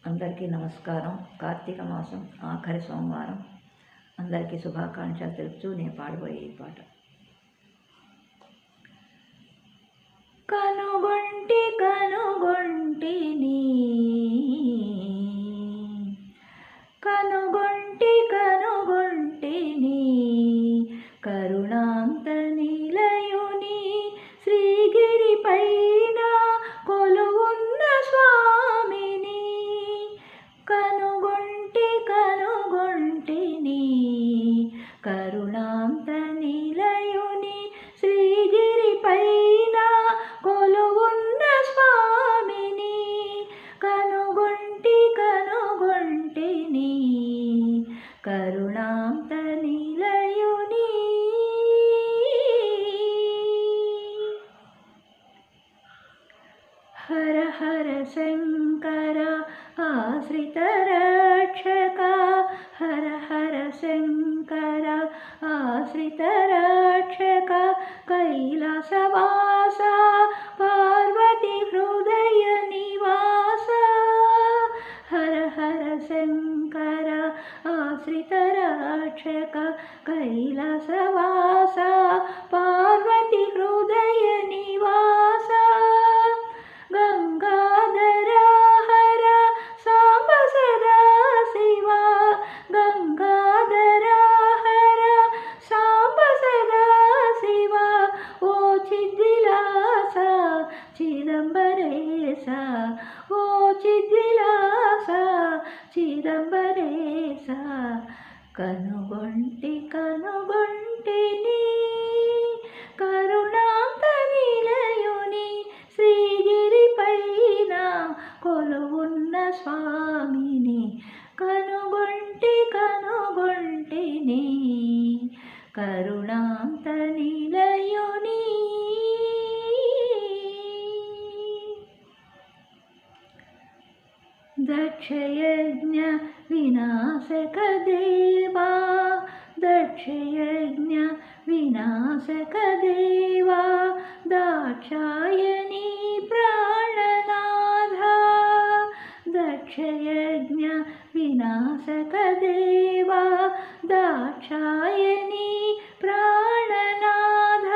అందరికీ నమస్కారం. కార్తీక మాసం ఆఖరి సోమవారం. అందరికీ శుభాకాంక్షలు తెలుపుతూ నేను పాడబోయే ఈ పాట. కనుగొంటి కనుగొంటిని కనుగొంటి కనుగొంటిని కరుణాంత నిలయుని శ్రీగిరి పైన కొలువున్న స్వామిని. కనుగొంటి కనుగొంటిని కరుణాంత నిలయుని శ్రీగిరి పైన కొలువున్న స్వామిని. కనుగొంటి కనుగొంటిని కరుణాంత నిలయుని. హర హర శంకర ఆశ్రిత రక్షక, హర హర శంకర ఆశ్రిత రక్షక, కైలాసవాస పార్వతి హృదయ నివాస. హర హర శంకర ఆశ్రిత రక్షక, కైలాసవాస పార్వతి హృదయ నివాస. గంగాధర హర సాంబ సదా శివ, గంగాధర హర సాంబ సదా శివ. ఓ చిద్విలాస చిదంబరేశ, ఓ చిద్విలాస చిదంబరేశ. కనుగొంటి కనుగొంటిని కరుణాంత నిలయుని శ్రీగిరి పైన కొలువున్న స్వామిని. కనుగొంటి కనుగొంటిని కరుణాంత నిలయుని. దక్షయజ్ఞ వినాశక దేవా, దక్షయజ్ఞ వినాశక దేవా, దాక్షాయణి ప్రాణనాథ. దక్షయజ్ఞ వినాశక దేవా, దాక్షాయణి ప్రాణనాథ.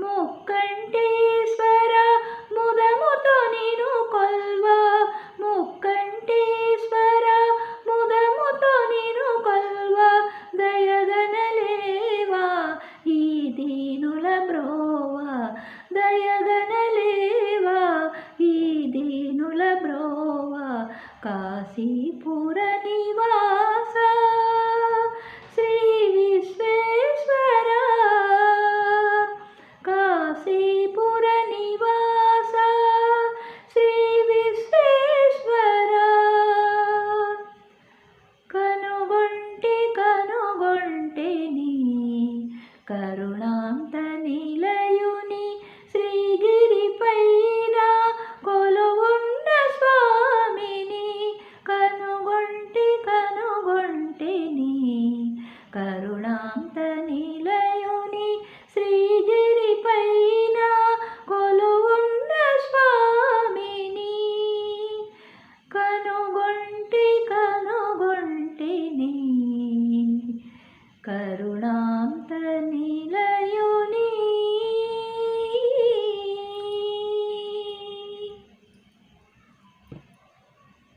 ముక్కంటేశ్వర ముదముతో నిను కొల్వ, ముక్కంటేశ్వర ముదముతో నిను కొల్వ. దయగనలేవా ఈ దీనుల బ్రోవ, దయగనలేవా ఈ దీనుల బ్రోవ. కాశీపుర నివాస